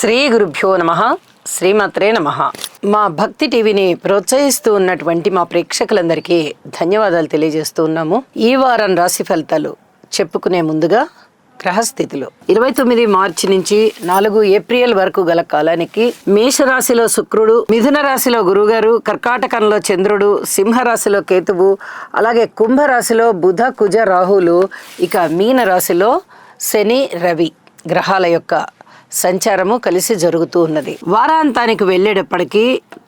శ్రీ గురుభ్యో నమః. శ్రీమాత్రే నమః. మా భక్తి టీవీని ప్రోత్సహిస్తూ ఉన్నటువంటి మా ప్రేక్షకులందరికీ ధన్యవాదాలు తెలియజేస్తూ ఉన్నాము. ఈ వారం రాశి ఫలితాలు చెప్పుకునే ముందుగా గ్రహస్థితులు 29 మార్చి నుంచి 4 ఏప్రిల్ వరకు గల కాలానికి మేషరాశిలో శుక్రుడు, మిథున రాశిలో గురుగారు, కర్కాటకంలో చంద్రుడు, సింహరాశిలో కేతువు, అలాగే కుంభరాశిలో బుధ కుజ రాహులు, ఇక మీన రాశిలో శని రవి గ్రహాల యొక్క సంచారము కలిసి జరుగుతూ ఉన్నది. వారాంతానికి వెళ్ళేటప్పటికీ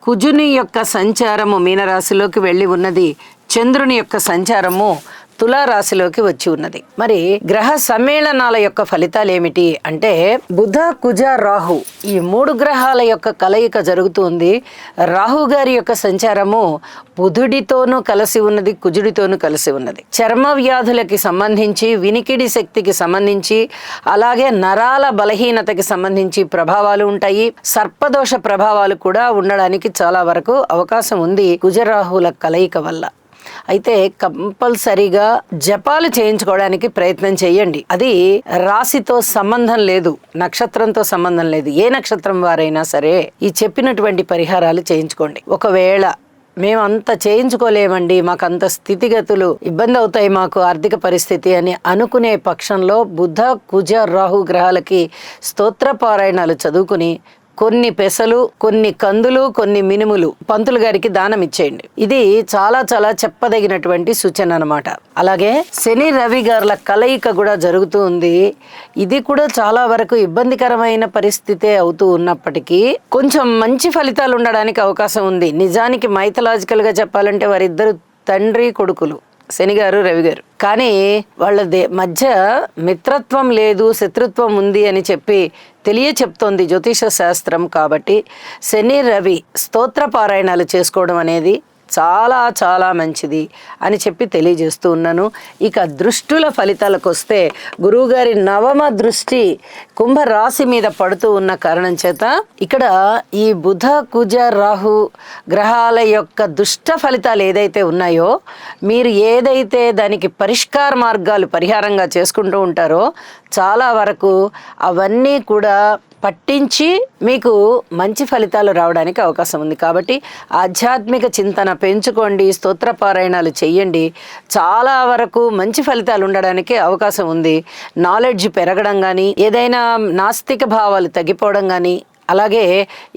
కుజుని యొక్క సంచారము మీనరాశిలోకి వెళ్ళి ఉన్నది, చంద్రుని యొక్క సంచారము తులారాశిలోకి వచ్చి ఉన్నది. మరి గ్రహ సమ్మేళనాల యొక్క ఫలితాలు ఏమిటి అంటే, బుధ కుజ రాహు ఈ 3 గ్రహాల యొక్క కలయిక జరుగుతుంది. రాహు గారి యొక్క సంచారము బుధుడితోనూ కలిసి ఉన్నది, కుజుడితోనూ కలిసి ఉన్నది. చర్మ వ్యాధులకి సంబంధించి, వినికిడి శక్తికి సంబంధించి, అలాగే నరాల బలహీనతకి సంబంధించి ప్రభావాలు ఉంటాయి. సర్పదోష ప్రభావాలు కూడా ఉండడానికి చాలా వరకు అవకాశం ఉంది కుజరాహుల కలయిక వల్ల. అయితే కంపల్సరీగా జపాలు చేయించుకోవడానికి ప్రయత్నం చేయండి. అది రాశితో సంబంధం లేదు, నక్షత్రంతో సంబంధం లేదు. ఏ నక్షత్రం వారైనా సరే ఈ చెప్పినటువంటి పరిహారాలు చేయించుకోండి. ఒకవేళ మేము అంత చేయించుకోలేమండి, మాకు అంత స్థితిగతులు ఇబ్బంది అవుతాయి, మాకు ఆర్థిక పరిస్థితి అని అనుకునే పక్షంలో బుధ కుజ రాహు గ్రహాలకి స్తోత్ర పారాయణాలు చదువుకుని కొన్ని పెసలు, కొన్ని కందులు, కొన్ని మినుములు పంతులు గారికి దానం ఇచ్చేయండి. ఇది చాలా చాలా చెప్పదగినటువంటి సూచన అన్నమాట. అలాగే శని రవి గారుల కలయిక కూడా జరుగుతూ ఉంది. ఇది కూడా చాలా వరకు ఇబ్బందికరమైన పరిస్థితే అవుతూ ఉన్నప్పటికీ కొంచెం మంచి ఫలితాలు ఉండడానికి అవకాశం ఉంది. నిజానికి మైథలాజికల్ గా చెప్పాలంటే వారిద్దరు తండ్రి కొడుకులు, శని గారు రవి గారు. కానీ వాళ్ళ మధ్య మిత్రత్వం లేదు, శత్రుత్వం ఉంది అని చెప్పి చెప్తోంది జ్యోతిష శాస్త్రం. కాబట్టి శని రవి స్తోత్ర పారాయణాలు చేసుకోవడం అనేది చాలా చాలా మంచిది అని చెప్పి తెలియజేస్తూ ఉన్నాను. ఇక దృష్టుల ఫలితాలకు వస్తే, గురువుగారి 9వ దృష్టి కుంభరాశి మీద పడుతూ ఉన్న కారణం చేత ఇక్కడ ఈ బుధ కుజ రాహు గ్రహాల యొక్క దుష్ట ఫలితాలు ఏదైతే ఉన్నాయో, మీరు ఏదైతే దానికి పరిష్కార మార్గాలు పరిహారంగా చేసుకుంటూ ఉంటారో చాలా వరకు అవన్నీ కూడా పట్టించి మీకు మంచి ఫలితాలు రావడానికి అవకాశం ఉంది. కాబట్టి ఆధ్యాత్మిక చింతన పెంచుకోండి, స్తోత్ర పారాయణాలు చెయ్యండి, చాలా వరకు మంచి ఫలితాలు ఉండడానికి అవకాశం ఉంది. నాలెడ్జ్ పెరగడం కానీ, ఏదైనా నాస్తిక భావాలు తగ్గిపోవడం కానీ, అలాగే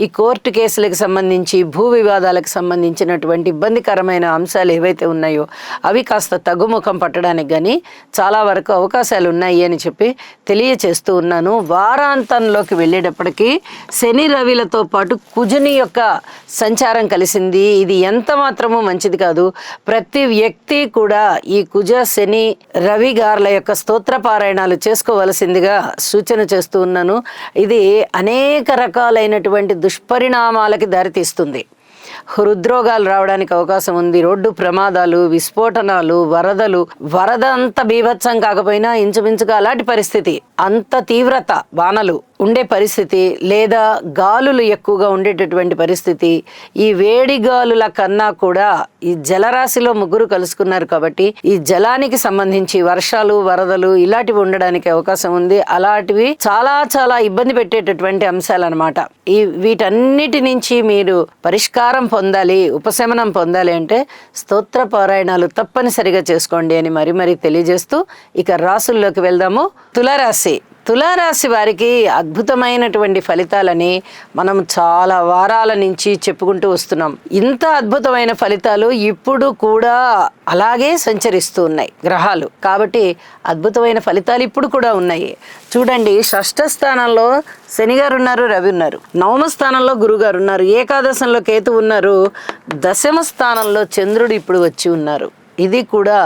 ఈ కోర్టు కేసులకు సంబంధించి, భూ వివాదాలకు సంబంధించినటువంటి ఇబ్బందికరమైన అంశాలు ఏవైతే ఉన్నాయో అవి కాస్త తగ్గుముఖం పట్టడానికి కానీ చాలా వరకు అవకాశాలు ఉన్నాయి అని చెప్పి తెలియచేస్తూ ఉన్నాను. వారాంతంలోకి వెళ్ళేటప్పటికీ శని రవిలతో పాటు కుజుని యొక్క సంచారం కలిసింది. ఇది ఎంత మాత్రమూ మంచిది కాదు. ప్రతి వ్యక్తి కూడా ఈ కుజ శని రవి గారుల యొక్క స్తోత్ర పారాయణాలు చేసుకోవలసిందిగా సూచన చేస్తూ ఉన్నాను. ఇది అనేక రకాలైనటువంటి దుష్పరిణామాలకి దారితీస్తుంది. హృద్రోగాలు రావడానికి అవకాశం ఉంది, రోడ్డు ప్రమాదాలు, విస్ఫోటనాలు, వరద అంత బీభత్సం కాకపోయినా ఇంచుమించుగా అలాంటి పరిస్థితి, అంత తీవ్రత వానలు ఉండే పరిస్థితి, లేదా గాలులు ఎక్కువగా ఉండేటటువంటి పరిస్థితి. ఈ వేడి గాలుల కన్నా కూడా ఈ జలరాశిలో ముగ్గురు కలుసుకున్నారు కాబట్టి ఈ జలానికి సంబంధించి వర్షాలు, వరదలు ఇలాంటివి ఉండడానికి అవకాశం ఉంది. అలాంటివి చాలా చాలా ఇబ్బంది పెట్టేటటువంటి అంశాలు అన్నమాట. వీటన్నిటి నుంచి మీరు పరిష్కారం పొందాలి, ఉపశమనం పొందాలి అంటే స్తోత్ర పారాయణాలు తప్పనిసరిగా చేసుకోండి అని మరీ తెలియజేస్తూ ఇక రాసుల్లోకి వెళ్దాము. తులారాశి వారికి అద్భుతమైనటువంటి ఫలితాలని మనం చాలా వారాల నుంచి చెప్పుకుంటూ వస్తున్నాం. ఇంత అద్భుతమైన ఫలితాలు ఇప్పుడు కూడా అలాగే సంచరిస్తూ ఉన్నాయి గ్రహాలు. కాబట్టి అద్భుతమైన ఫలితాలు ఇప్పుడు కూడా ఉన్నాయి. చూడండి, 6వ స్థానంలో శని గారు ఉన్నారు, రవి ఉన్నారు. 9వ స్థానంలో గురుగారు ఉన్నారు, ఏకాదశంలో కేతు ఉన్నారు, 10వ స్థానంలో చంద్రుడు ఇప్పుడు వచ్చి ఉన్నారు. ఇది కూడా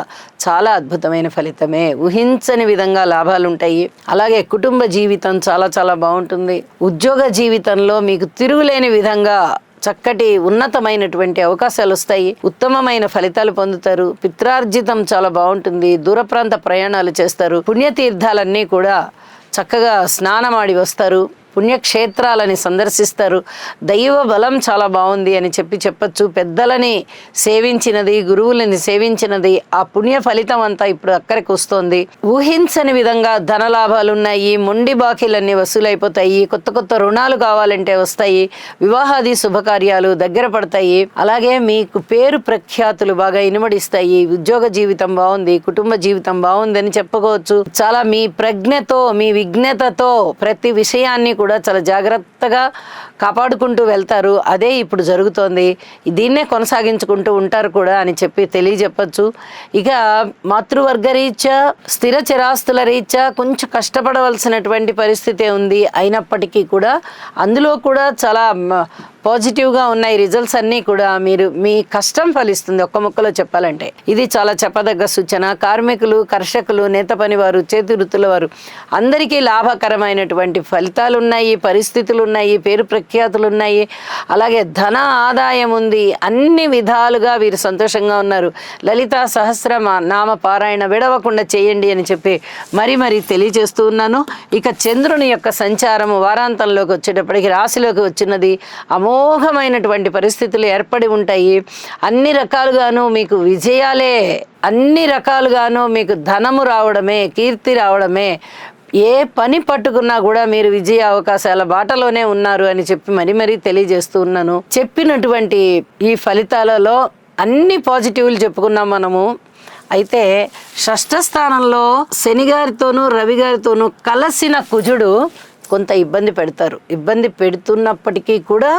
చాలా అద్భుతమైన ఫలితమే. ఊహించని విధంగా లాభాలు ఉంటాయి. అలాగే కుటుంబ జీవితం చాలా చాలా బాగుంటుంది. ఉద్యోగ జీవితంలో మీకు తిరుగులేని విధంగా చక్కటి ఉన్నతమైనటువంటి అవకాశాలు వస్తాయి. ఉత్తమమైన ఫలితాలు పొందుతారు. పిత్రార్జితం చాలా బాగుంటుంది. దూర ప్రాంత ప్రయాణాలు చేస్తారు. పుణ్యతీర్థాలన్నీ కూడా చక్కగా స్నానమాడి వస్తారు. పుణ్యక్షేత్రాలని సందర్శిస్తారు. దైవ బలం చాలా బాగుంది అని చెప్పచ్చు. పెద్దలని సేవించినది, గురువులని సేవించినది, ఆ పుణ్య ఫలితం అంతా ఇప్పుడు అక్కడికి వస్తోంది. ఊహించని విధంగా ధనలాభాలు ఉన్నాయి. మొండి బాకీలన్నీ వసూలైపోతాయి. కొత్త కొత్త రుణాలు కావాలంటే వస్తాయి. వివాహాది శుభకార్యాలు దగ్గర పడతాయి. అలాగే మీకు పేరు ప్రఖ్యాతులు బాగా ఇనుమడిస్తాయి. ఉద్యోగ జీవితం బాగుంది, కుటుంబ జీవితం బాగుందని చెప్పుకోవచ్చు. చాలా మీ ప్రజ్ఞతో, మీ విజ్ఞతతో ప్రతి విషయాన్ని కూడా చాలా జాగ్రత్తగా కాపాడుకుంటూ వెళ్తారు. అదే ఇప్పుడు జరుగుతోంది. దీన్నే కొనసాగించుకుంటూ ఉంటారు కూడా అని చెప్పి తెలియజెప్పచ్చు. ఇక మాతృవర్గ రీత్యా, స్థిర చిరాస్తుల రీత్యా కొంచెం కష్టపడవలసినటువంటి పరిస్థితి ఉంది. అయినప్పటికీ కూడా అందులో కూడా చాలా పాజిటివ్గా ఉన్నాయి రిజల్ట్స్ అన్నీ కూడా. మీరు మీ కష్టం ఫలిస్తుంది. ఒక్క ముక్కలో చెప్పాలంటే ఇది చాలా చెప్పదగ్గ సూచన. కార్మికులు, కర్షకులు, నేత పని వారు, చేతి వృత్తుల వారు అందరికీ లాభకరమైనటువంటి ఫలితాలు ఉన్నాయి, పరిస్థితులు ఉన్నాయి, పేరు ప్రఖ్యాతులు ఉన్నాయి. అలాగే ధన ఆదాయం ఉంది. అన్ని విధాలుగా వీరు సంతోషంగా ఉన్నారు. లలితా సహస్ర నామ పారాయణ విడవకుండా చేయండి అని చెప్పి మరీ తెలియజేస్తూ ఉన్నాను. ఇక చంద్రుని యొక్క సంచారము వారాంతంలోకి వచ్చేటప్పటికి రాశిలోకి వచ్చినది. అమోఘమైనటువంటి పరిస్థితులు ఏర్పడి ఉంటాయి. అన్ని రకాలుగాను మీకు విజయాలే, అన్ని రకాలుగాను మీకు ధనము రావడమే, కీర్తి రావడమే. ఏ పని పట్టుకున్నా కూడా మీరు విజయ అవకాశాల బాటలోనే ఉన్నారు అని చెప్పి మరీ తెలియజేస్తూ ఉన్నాను. చెప్పినటువంటి ఈ ఫలితాలలో అన్ని పాజిటివ్లు చెప్పుకున్నాం మనము. అయితే షష్ఠ స్థానంలో శని గారితోనూ రవి గారితోనూ కలిసిన కుజుడు కొంత ఇబ్బంది పెడతారు. ఇబ్బంది పెడుతున్నప్పటికీ కూడా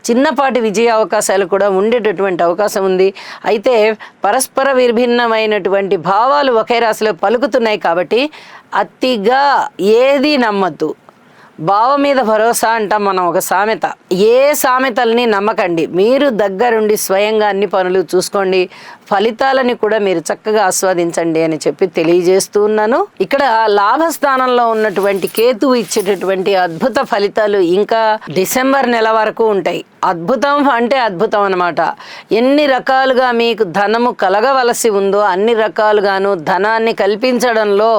చిన్నపాటి విజయ అవకాశాలు కూడా ఉండేటటువంటి అవకాశం ఉంది. అయితే పరస్పర విభిన్నమైనటువంటి భావాలు ఒకే రాశిలో పలుకుతున్నాయి కాబట్టి అతిగా ఏది నమ్మద్దు. భావం మీద భరోసా అంటాం మనం ఒక సామెత. ఏ సామెతల్ని నమ్మకండి. మీరు దగ్గరుండి స్వయంగా అన్ని పనులు చూసుకోండి. ఫలితాలని కూడా మీరు చక్కగా ఆస్వాదించండి అని చెప్పి తెలియజేస్తూ ఉన్నాను. ఇక్కడ లాభస్థానంలో ఉన్నటువంటి కేతువు ఇచ్చేటటువంటి అద్భుత ఫలితాలు ఇంకా డిసెంబర్ నెల వరకు ఉంటాయి. అద్భుతం అంటే అద్భుతం అన్నమాట. ఎన్ని రకాలుగా మీకు ధనము కలగవలసి ఉందో అన్ని రకాలుగాను ధనాన్ని కల్పించడంలో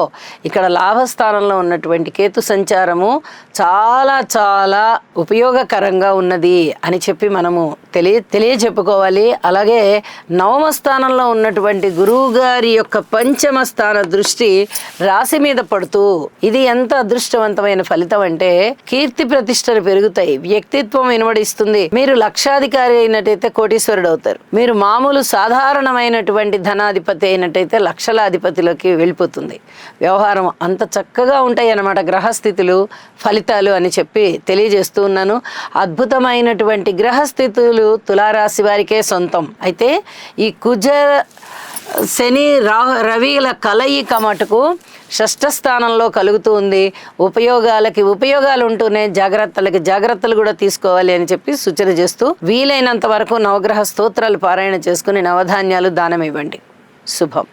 ఇక్కడ లాభస్థానంలో ఉన్నటువంటి కేతు సంచారము చాలా చాలా ఉపయోగకరంగా ఉన్నది అని చెప్పి మనము తెలియచెప్పుకోవాలి. అలాగే నవమ స్థానంలో ఉన్నటువంటి గురువు గారి యొక్క పంచమ స్థాన దృష్టి రాశి మీద పడుతూ ఇది ఎంత అదృష్టవంతమైన ఫలితం అంటే కీర్తి ప్రతిష్టలు పెరుగుతాయి, వ్యక్తిత్వం వినబడిస్తుంది. మీరు లక్షాధికారి అయినట్టయితే కోటీశ్వరుడు అవుతారు. మీరు మామూలు సాధారణమైనటువంటి ధనాధిపతి అయినట్టయితే లక్షల అధిపతిలోకి వెళ్ళిపోతుంది. వ్యవహారం అంత చక్కగా ఉంటాయి అన్నమాట గ్రహస్థితులు, ఫలితాలు అని చెప్పి తెలియజేస్తూ ఉన్నాను. అద్భుతమైనటువంటి గ్రహస్థితులు తులారాశి వారికే సొంతం. అయితే ఈ కుజ శని రవిల కలయిక మటుకు షష్ఠ స్థానంలో కలుగుతూ ఉంది. ఉపయోగాలు ఉంటూనే జాగ్రత్తలు కూడా తీసుకోవాలి అని చెప్పి సూచన చేస్తూ వీలైనంత వరకు నవగ్రహ స్తోత్రాలు పారాయణ చేసుకుని నవధాన్యాలు దానం ఇవ్వండి. శుభం.